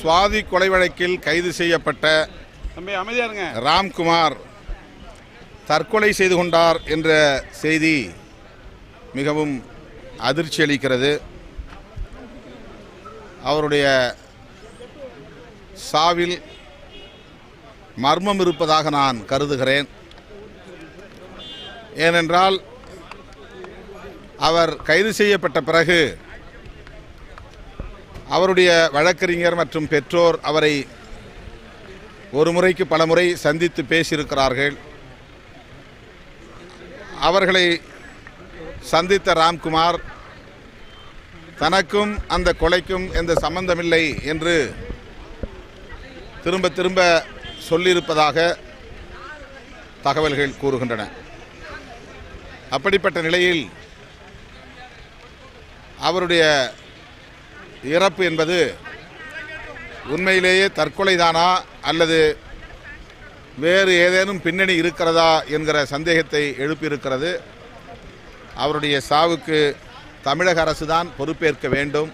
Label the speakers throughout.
Speaker 1: சுவாதி கொலை வழக்கில் கைது செய்யப்பட்ட ராம்குமார் தற்கொலை செய்து கொண்டார் என்ற செய்தி மிகவும் அதிர்ச்சி அளிக்கிறது. அவருடைய சாவில் மர்மம் இருப்பதாக நான் கருதுகிறேன். ஏனென்றால் அவர் கைது செய்யப்பட்ட பிறகு அவருடைய வழக்கறிஞர் மற்றும் பெற்றோர் அவரை ஒரு முறைக்கு பல முறை சந்தித்து பேசியிருக்கிறார்கள். அவர்களை சந்தித்த ராம்குமார் தனக்கும் அந்த கொலைக்கும் எந்த சம்பந்தமில்லை என்று திரும்ப திரும்ப சொல்லியிருப்பதாக தகவல்கள் கூறுகின்றன. அப்படிப்பட்ட நிலையில் அவருடைய இறப்பு என்பது உண்மையிலேயே தற்கொலைதானா அல்லது வேறு ஏதேனும் பின்னணி இருக்கிறதா என்கிற சந்தேகத்தை எழுப்பியிருக்கிறது. அவருடைய சாவுக்கு தமிழக அரசு தான் பொறுப்பேற்க வேண்டும்.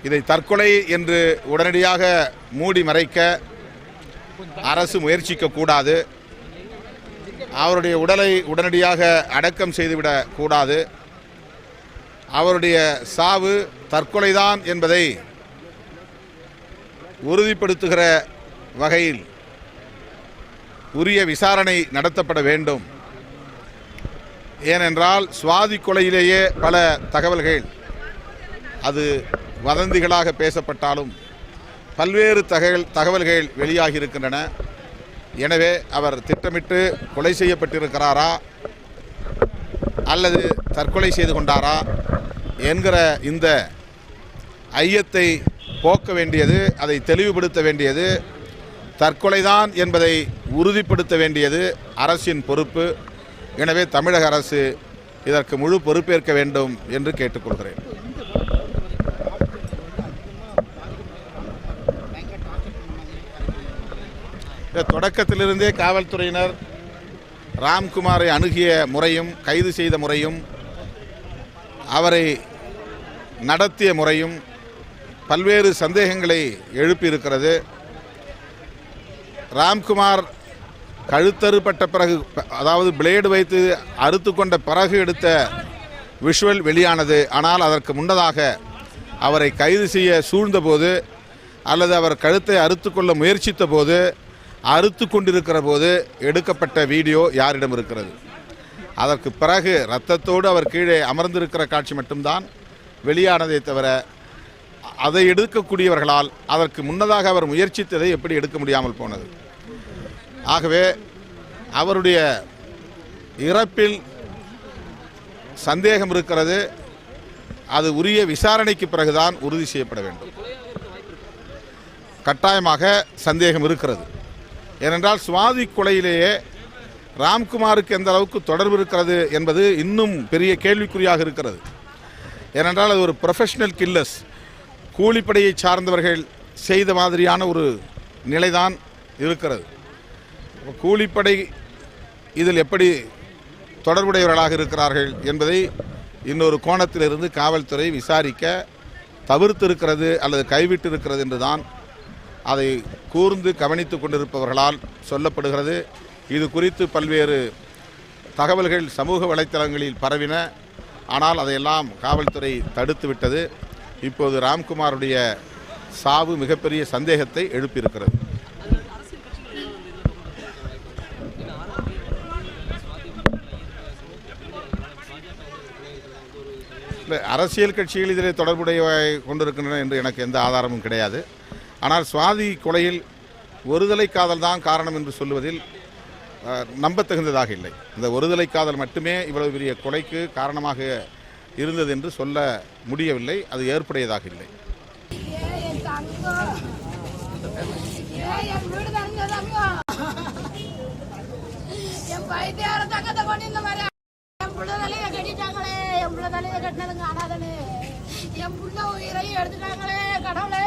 Speaker 1: இதை தற்கொலை என்று உடனடியாக மூடி மறைக்க அரசு முயற்சிக்கக்கூடாது. அவருடைய உடலை உடனடியாக அடக்கம் செய்துவிடக் கூடாது. அவருடைய சாவு தற்கொலைதான் என்பதை உறுதிப்படுத்துகிற வகையில் உரிய விசாரணை நடத்தப்பட வேண்டும். ஏனென்றால் சுவாதி கொலையிலேயே பல தகவல்கள் அது வதந்திகளாக பேசப்பட்டாலும் பல்வேறு தகவல்கள் வெளியாகி இருக்கின்றன. எனவே அவர் திட்டமிட்டு கொலை செய்யப்பட்டிருக்கிறாரா அல்லது தற்கொலை செய்து கொண்டாரா என்கிற இந்த ஐயத்தை போக்க வேண்டியது, அதை தெளிவுபடுத்த வேண்டியது, தற்கொலைதான் என்பதை உறுதிப்படுத்த வேண்டியது அரசின் பொறுப்பு. எனவே தமிழக அரசு இதற்கு முழு பொறுப்பேற்க வேண்டும் என்று கேட்டுக்கொள்கிறேன். தொடக்கத்திலிருந்தே காவல்துறையினர் ராம்குமாரை அணுகிய முறையும் கைது செய்த முறையும் அவரை நடத்திய முறையும் பல்வேறு சந்தேகங்களை எழுப்பியிருக்கிறது. ராம்குமார் கழுத்தறுப்பட்ட பிறகு, அதாவது பிளேடு வைத்து அறுத்து கொண்ட பிறகு எடுத்த விஷுவல் வெளியானது. ஆனால் அதற்கு முன்னதாக அவரை கைது செய்ய சூழ்ந்தபோது அல்லது அவர் கழுத்தை அறுத்து கொள்ள முயற்சித்த போது, அறுத்து கொண்டிருக்கிற போது எடுக்கப்பட்ட வீடியோ யாரிடம் இருக்கிறது? அதற்கு பிறகு இரத்தத்தோடு அவர் கீழே அமர்ந்திருக்கிற காட்சி மட்டும்தான் வெளியானதை தவிர அதை எடுக்கக்கூடியவர்களால் அதற்கு முன்னதாக அவர் முயற்சித்ததை எப்படி எடுக்க முடியாமல் போனது? ஆகவே அவருடைய இறப்பில் சந்தேகம் இருக்கிறது. அது உரிய விசாரணைக்கு பிறகுதான் உறுதி செய்யப்பட வேண்டும். கட்டாயமாக சந்தேகம் இருக்கிறது. ஏனென்றால் சுவாதி கொலையிலேயே ராம்குமாருக்கு எந்த அளவுக்கு தொடர்பு இருக்கிறது என்பது இன்னும் பெரிய கேள்விக்குறியாக இருக்கிறது. ஏனென்றால் அது ஒரு ப்ரொஃபஷனல் கில்லர்ஸ், கூலிப்படையை சார்ந்தவர்கள் செய்த மாதிரியான ஒரு நிலைதான் இருக்கிறது. கூலிப்படை இதில் எப்படி தொடர்புடையவர்களாக இருக்கிறார்கள் என்பதை இன்னொரு கோணத்திலிருந்து காவல்துறை விசாரிக்க தவிர்த்திருக்கிறது அல்லது கைவிட்டு இருக்கிறது என்றுதான் அதை கூர்ந்து கவனித்து கொண்டிருப்பவர்களால் சொல்லப்படுகிறது. இது குறித்து பல்வேறு தகவல்கள் சமூக வலைத்தளங்களில் பரவின. ஆனால் அதையெல்லாம் காவல்துறை தடுத்து விட்டது. இப்போது ராம்குமாருடைய சாவு மிகப்பெரிய சந்தேகத்தை எழுப்பியிருக்கிறது. அரசியல் கட்சிகள் இதில் தொடர்புடைய கொண்டிருக்கின்றன என்று எனக்கு எந்த ஆதாரமும் கிடையாது. ஆனால் சுவாதி கொலையில் ஒருதலை காதல் தான் காரணம் என்று சொல்லுவதில் நம்பத்தகுந்ததாக இல்லை. இந்த ஒருதலை காதல் மட்டுமே இவ்வளவு பெரிய கொலைக்கு காரணமாக இருந்தது என்று சொல்ல முடியவில்லை. அது ஏற்புடையதாக இல்லை.
Speaker 2: என் புள்ள உயிரையும் எடுத்துட்டாங்களே கடவுளே.